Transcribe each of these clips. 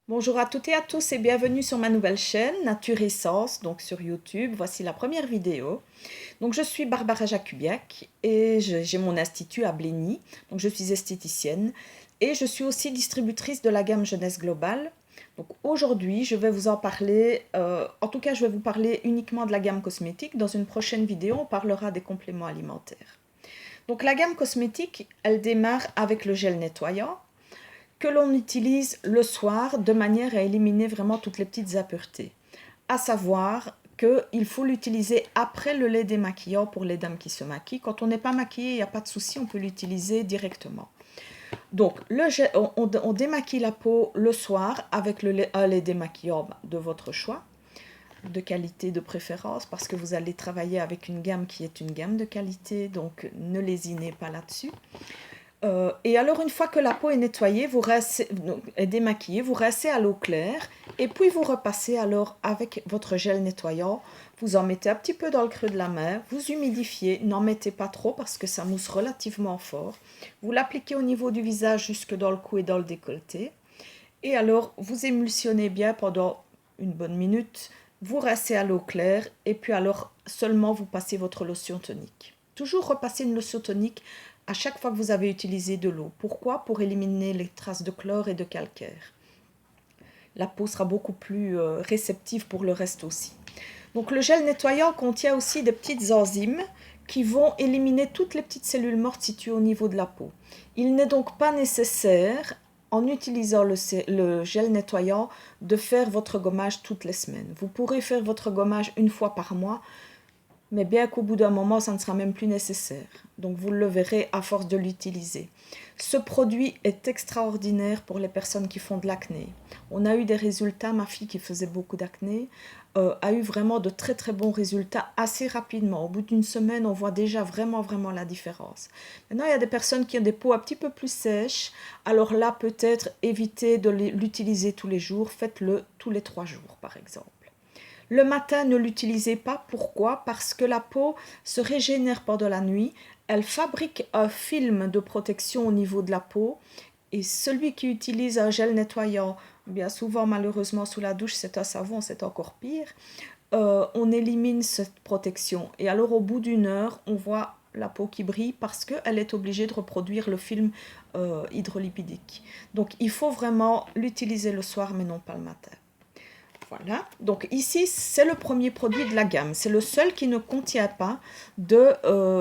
Bonjour à toutes et à tous et bienvenue sur ma nouvelle chaîne Nature Essence, donc sur YouTube. Voici la première vidéo. Donc je suis Barbara Jakubiak et j'ai mon institut à Blény. Donc je suis esthéticienne et je suis aussi distributrice de la gamme Jeunesse Globale. Donc aujourd'hui je vais vous en parler, en tout cas je vais vous parler uniquement de la gamme cosmétique. Dans une prochaine vidéo on parlera des compléments alimentaires. Donc la gamme cosmétique, elle démarre avec le gel nettoyant que l'on utilise le soir de manière à éliminer vraiment toutes les petites impuretés. À savoir qu'il faut l'utiliser après le lait démaquillant pour les dames qui se maquillent. Quand on n'est pas maquillé, il n'y a pas de souci, on peut l'utiliser directement. Donc, on démaquille la peau le soir avec un lait démaquillant de votre choix, de qualité de préférence, parce que vous allez travailler avec une gamme qui est une gamme de qualité, donc ne lésinez pas là-dessus. Et alors, une fois que la peau est nettoyée, est démaquillée, vous rincez à l'eau claire et puis vous repassez alors avec votre gel nettoyant. Vous en mettez un petit peu dans le creux de la main, vous humidifiez, n'en mettez pas trop parce que ça mousse relativement fort. Vous l'appliquez au niveau du visage jusque dans le cou et dans le décolleté. Et alors, vous émulsionnez bien pendant une bonne minute, vous rincez à l'eau claire et puis alors seulement vous passez votre lotion tonique. Toujours repasser une lotion tonique à chaque fois que vous avez utilisé de l'eau. Pourquoi? Pour éliminer les traces de chlore et de calcaire. La peau sera beaucoup plus réceptive pour le reste aussi. Donc le gel nettoyant contient aussi des petites enzymes qui vont éliminer toutes les petites cellules mortes situées au niveau de la peau. Il n'est donc pas nécessaire, en utilisant le gel nettoyant, de faire votre gommage toutes les semaines. Vous pourrez faire votre gommage une fois par mois, mais bien qu'au bout d'un moment, ça ne sera même plus nécessaire. Donc vous le verrez à force de l'utiliser. Ce produit est extraordinaire pour les personnes qui font de l'acné. On a eu des résultats, ma fille qui faisait beaucoup d'acné, a eu vraiment de très très bons résultats assez rapidement. Au bout d'une semaine, on voit déjà vraiment la différence. Maintenant, il y a des personnes qui ont des peaux un petit peu plus sèches. Alors là, peut-être évitez de l'utiliser tous les jours. Faites-le tous les 3 jours, par exemple. Le matin, ne l'utilisez pas. Pourquoi? Parce que la peau se régénère pendant la nuit. Elle fabrique un film de protection au niveau de la peau. Et celui qui utilise un gel nettoyant, bien souvent malheureusement sous la douche, c'est un savon, c'est encore pire. On élimine cette protection. Et alors au bout d'une heure, on voit la peau qui brille parce qu'elle est obligée de reproduire le film hydrolipidique. Donc il faut vraiment l'utiliser le soir mais non pas le matin. Voilà, donc ici c'est le premier produit de la gamme, c'est le seul qui ne contient pas de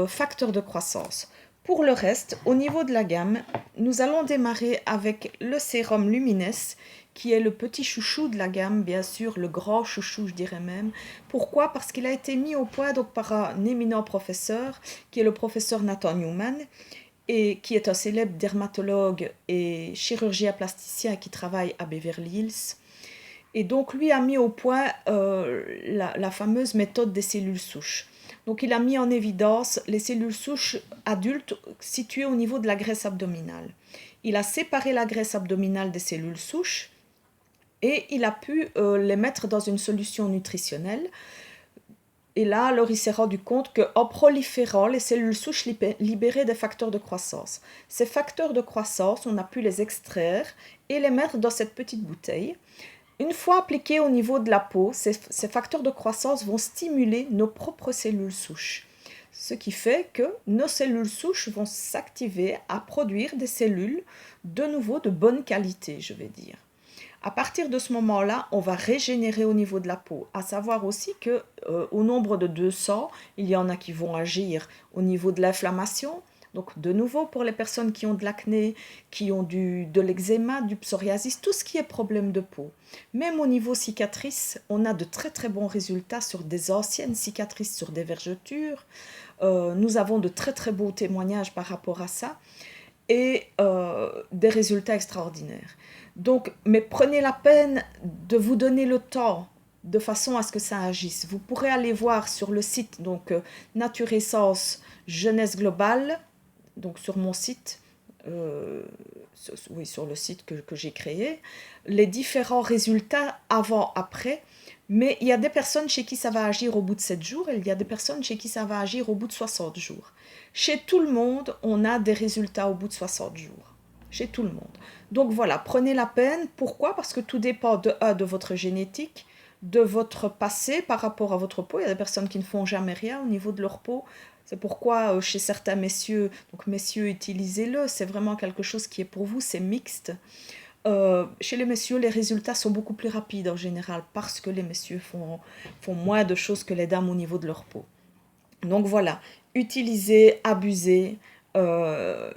facteur de croissance. Pour le reste, au niveau de la gamme, nous allons démarrer avec le sérum Lumines, qui est le petit chouchou de la gamme, bien sûr, le grand chouchou je dirais même. Pourquoi? Parce qu'il a été mis au point donc, par un éminent professeur, qui est le professeur Nathan Newman, et qui est un célèbre dermatologue et chirurgien plasticien qui travaille à Beverly Hills. Et donc, lui a mis au point la fameuse méthode des cellules souches. Donc, il a mis en évidence les cellules souches adultes situées au niveau de la graisse abdominale. Il a séparé la graisse abdominale des cellules souches et il a pu les mettre dans une solution nutritionnelle. Et là, alors, il s'est rendu compte qu'en proliférant, les cellules souches libéraient des facteurs de croissance. Ces facteurs de croissance, on a pu les extraire et les mettre dans cette petite bouteille. Une fois appliqués au niveau de la peau, ces facteurs de croissance vont stimuler nos propres cellules souches. Ce qui fait que nos cellules souches vont s'activer à produire des cellules de nouveau de bonne qualité, je vais dire. À partir de ce moment-là, on va régénérer au niveau de la peau. À savoir aussi que au nombre de 200, il y en a qui vont agir au niveau de l'inflammation. Donc de nouveau pour les personnes qui ont de l'acné, qui ont de l'eczéma, du psoriasis, tout ce qui est problème de peau. Même au niveau cicatrices, on a de très très bons résultats sur des anciennes cicatrices, sur des vergetures. Nous avons de très très beaux témoignages par rapport à ça et des résultats extraordinaires. Donc, mais prenez la peine de vous donner le temps de façon à ce que ça agisse. Vous pourrez aller voir sur le site donc Nature Essence Jeunesse Globale, donc sur mon site, oui, sur le site que j'ai créé, les différents résultats avant-après. Mais il y a des personnes chez qui ça va agir au bout de 7 jours et il y a des personnes chez qui ça va agir au bout de 60 jours. Chez tout le monde, on a des résultats au bout de 60 jours. Chez tout le monde. Donc voilà, prenez la peine. Pourquoi? Parce que tout dépend de votre génétique, de votre passé par rapport à votre peau. Il y a des personnes qui ne font jamais rien au niveau de leur peau. C'est pourquoi chez certains messieurs, donc messieurs, utilisez-le, c'est vraiment quelque chose qui est pour vous, c'est mixte. Chez les messieurs, les résultats sont beaucoup plus rapides en général parce que les messieurs font moins de choses que les dames au niveau de leur peau. Donc voilà, utilisez, abusez, euh,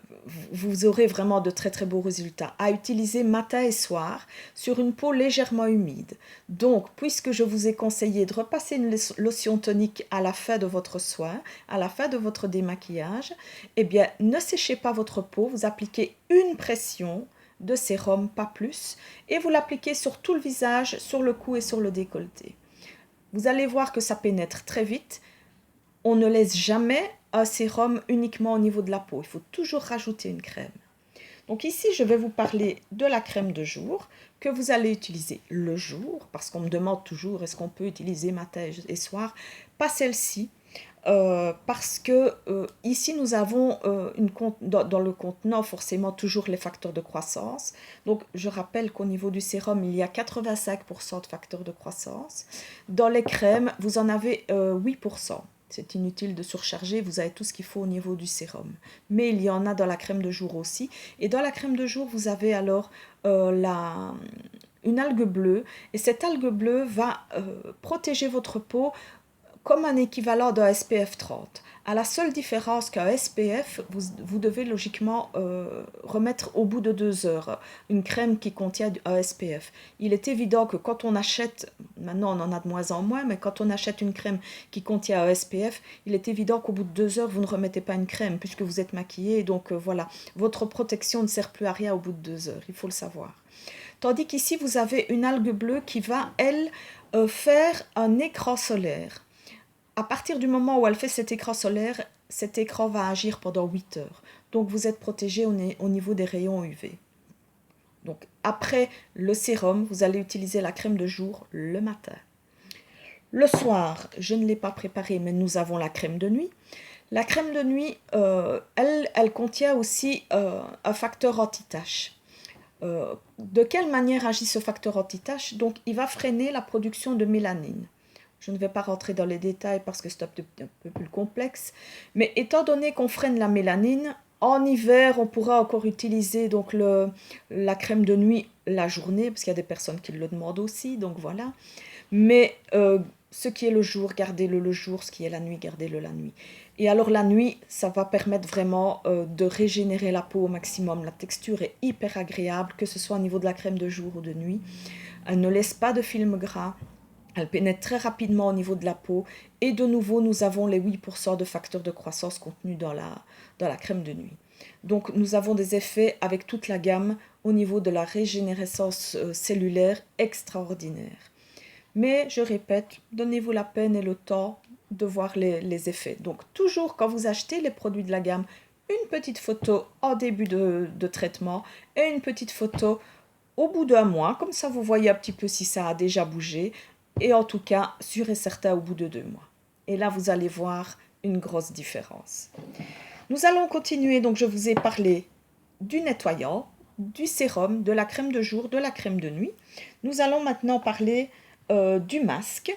vous aurez vraiment de très très beaux résultats. À utiliser matin et soir sur une peau légèrement humide. Donc, puisque je vous ai conseillé de repasser une lotion tonique à la fin de votre soin, à la fin de votre démaquillage, eh bien, ne séchez pas votre peau, vous appliquez une pression de sérum, pas plus, et vous l'appliquez sur tout le visage, sur le cou et sur le décolleté. Vous allez voir que ça pénètre très vite. On ne laisse jamais un sérum uniquement au niveau de la peau. Il faut toujours rajouter une crème. Donc ici, je vais vous parler de la crème de jour que vous allez utiliser le jour, parce qu'on me demande toujours est-ce qu'on peut utiliser matin et soir. Pas celle-ci, parce que ici nous avons dans le contenant forcément toujours les facteurs de croissance. Donc je rappelle qu'au niveau du sérum il y a 85% de facteurs de croissance. Dans les crèmes vous en avez 8%. C'est inutile de surcharger, vous avez tout ce qu'il faut au niveau du sérum. Mais il y en a dans la crème de jour aussi. Et dans la crème de jour, vous avez alors une algue bleue. Et cette algue bleue va protéger votre peau comme un équivalent d'un SPF 30. À la seule différence qu'un SPF, vous devez logiquement remettre au bout de 2 heures une crème qui contient un SPF. Il est évident que quand on achète, maintenant on en a de moins en moins, mais quand on achète une crème qui contient un SPF, il est évident qu'au bout de 2 heures, vous ne remettez pas une crème puisque vous êtes maquillé. Donc voilà, votre protection ne sert plus à rien au bout de 2 heures, il faut le savoir. Tandis qu'ici, vous avez une algue bleue qui va, elle, faire un écran solaire. À partir du moment où elle fait cet écran solaire, cet écran va agir pendant 8 heures. Donc vous êtes protégé au niveau des rayons UV. Donc après le sérum, vous allez utiliser la crème de jour le matin. Le soir, je ne l'ai pas préparée, mais nous avons la crème de nuit. La crème de nuit, elle contient aussi un facteur anti-tache. De quelle manière agit ce facteur anti-tache? Donc il va freiner la production de mélanine. Je ne vais pas rentrer dans les détails parce que c'est un peu plus complexe. Mais étant donné qu'on freine la mélanine, en hiver, on pourra encore utiliser donc la crème de nuit la journée, parce qu'il y a des personnes qui le demandent aussi, donc voilà. Mais ce qui est le jour, gardez-le le jour, ce qui est la nuit, gardez-le la nuit. Et alors la nuit, ça va permettre vraiment de régénérer la peau au maximum. La texture est hyper agréable, que ce soit au niveau de la crème de jour ou de nuit. Elle ne laisse pas de film gras. Elle pénètre très rapidement au niveau de la peau. Et de nouveau, nous avons les 8% de facteurs de croissance contenus dans la crème de nuit. Donc, nous avons des effets avec toute la gamme au niveau de la régénérescence cellulaire extraordinaire. Mais, je répète, donnez-vous la peine et le temps de voir les effets. Donc, toujours quand vous achetez les produits de la gamme, une petite photo en début de traitement et une petite photo au bout d'un mois. Comme ça, vous voyez un petit peu si ça a déjà bougé. Et en tout cas, sûr et certain, au bout de 2 mois. Et là, vous allez voir une grosse différence. Nous allons continuer. Donc, je vous ai parlé du nettoyant, du sérum, de la crème de jour, de la crème de nuit. Nous allons maintenant parler du masque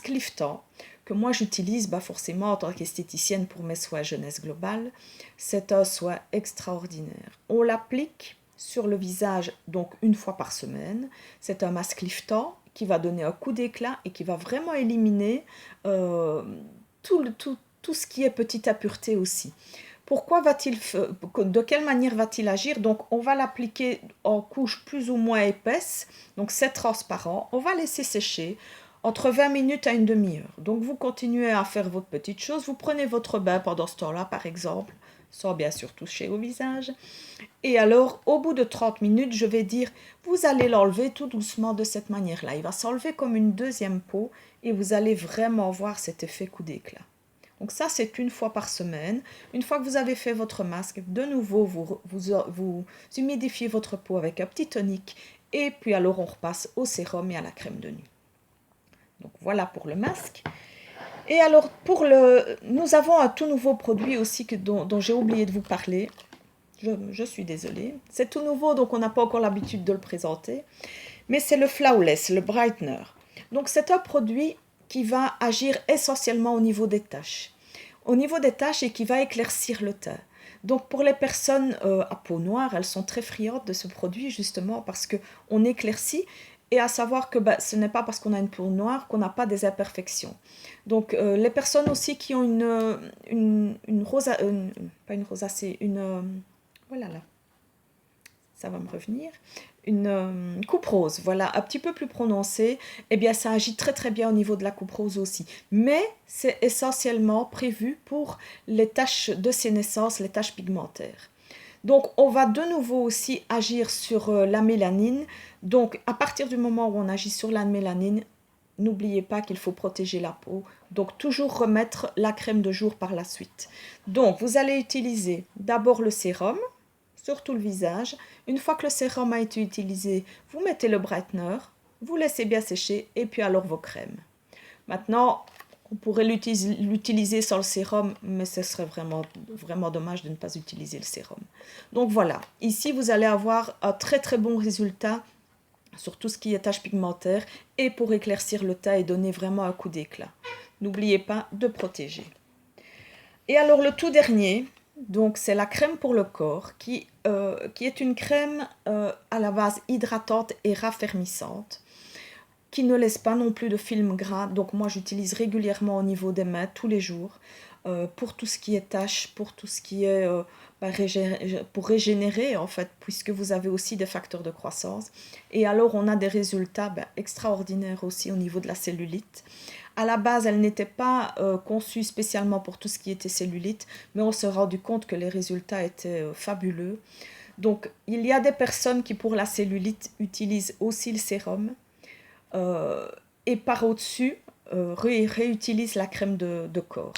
liftant, que moi j'utilise forcément en tant qu'esthéticienne pour mes soins jeunesse globale. C'est un soin extraordinaire. On l'applique sur le visage donc une fois par semaine. C'est un masque liftant qui va donner un coup d'éclat et qui va vraiment éliminer tout ce qui est petite impureté aussi. De quelle manière va-t-il agir? Donc on va l'appliquer en couche plus ou moins épaisse, donc c'est transparent, on va laisser sécher entre 20 minutes à une demi-heure. Donc vous continuez à faire votre petite chose, vous prenez votre bain pendant ce temps-là par exemple, sans bien sûr toucher au visage. Et alors, au bout de 30 minutes, je vais dire, vous allez l'enlever tout doucement de cette manière-là. Il va s'enlever comme une deuxième peau et vous allez vraiment voir cet effet coup d'éclat. Donc ça, c'est une fois par semaine. Une fois que vous avez fait votre masque, de nouveau, vous humidifiez votre peau avec un petit tonique. Et puis alors, on repasse au sérum et à la crème de nuit. Donc voilà pour le masque. Et alors, nous avons un tout nouveau produit aussi dont j'ai oublié de vous parler. Je suis désolée. C'est tout nouveau, donc on n'a pas encore l'habitude de le présenter. Mais c'est le Flawless, le Brightener. Donc c'est un produit qui va agir essentiellement au niveau des taches. Au niveau des taches et qui va éclaircir le teint. Donc pour les personnes à peau noire, elles sont très friandes de ce produit justement parce qu'on éclaircit. Et à savoir que ce n'est pas parce qu'on a une peau noire qu'on n'a pas des imperfections. Donc les personnes aussi qui ont pas une rosacée, voilà là, ça va me revenir, une coupe rose, voilà, un petit peu plus prononcée, eh bien ça agit très très bien au niveau de la coupe rose aussi. Mais c'est essentiellement prévu pour les taches de sénescence, les taches pigmentaires. Donc, on va de nouveau aussi agir sur la mélanine. Donc, à partir du moment où on agit sur la mélanine, n'oubliez pas qu'il faut protéger la peau. Donc, toujours remettre la crème de jour par la suite. Donc, vous allez utiliser d'abord le sérum sur tout le visage. Une fois que le sérum a été utilisé, vous mettez le brightener, vous laissez bien sécher et puis alors vos crèmes. Maintenant, on pourrait l'utiliser sans le sérum, mais ce serait vraiment dommage de ne pas utiliser le sérum. Donc voilà, ici vous allez avoir un très très bon résultat sur tout ce qui est taches pigmentaires et pour éclaircir le teint et donner vraiment un coup d'éclat. N'oubliez pas de protéger. Et alors le tout dernier, donc c'est la crème pour le corps qui est une crème à la base hydratante et raffermissante, qui ne laisse pas non plus de film gras. Donc moi j'utilise régulièrement au niveau des mains tous les jours pour tout ce qui est taches, pour tout ce qui est pour régénérer en fait, puisque vous avez aussi des facteurs de croissance. Et alors on a des résultats extraordinaires aussi au niveau de la cellulite. À la base, elle n'était pas conçue spécialement pour tout ce qui était cellulite, mais on s'est rendu compte que les résultats étaient fabuleux. Donc il y a des personnes qui pour la cellulite utilisent aussi le sérum. Et par au-dessus, réutilise la crème de corps.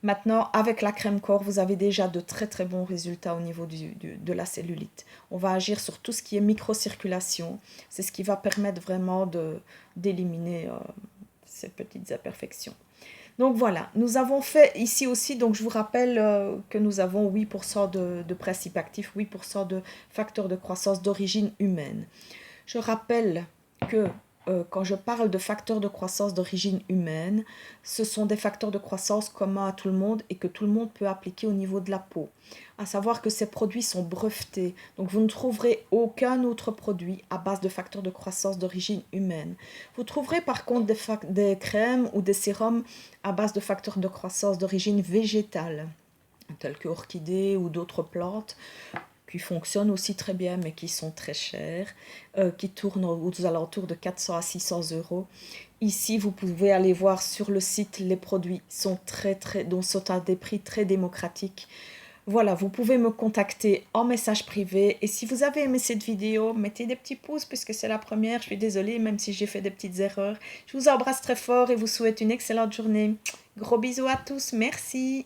Maintenant, avec la crème corps, vous avez déjà de très très bons résultats au niveau de la cellulite. On va agir sur tout ce qui est microcirculation. C'est ce qui va permettre vraiment d'éliminer ces petites imperfections. Donc voilà, nous avons fait ici aussi, donc je vous rappelle que nous avons 8% de principes actifs, 8% de facteurs de croissance d'origine humaine. Je rappelle que quand je parle de facteurs de croissance d'origine humaine, ce sont des facteurs de croissance communs à tout le monde et que tout le monde peut appliquer au niveau de la peau. À savoir que ces produits sont brevetés, donc vous ne trouverez aucun autre produit à base de facteurs de croissance d'origine humaine. Vous trouverez par contre des crèmes ou des sérums à base de facteurs de croissance d'origine végétale, tels que orchidées ou d'autres plantes, qui fonctionnent aussi très bien, mais qui sont très chers, qui tournent aux alentours de 400 à 600 €. Ici, vous pouvez aller voir sur le site, les produits sont sont à des prix très démocratiques. Voilà, vous pouvez me contacter en message privé. Et si vous avez aimé cette vidéo, mettez des petits pouces puisque c'est la première. Je suis désolée, même si j'ai fait des petites erreurs. Je vous embrasse très fort et vous souhaite une excellente journée. Gros bisous à tous, merci.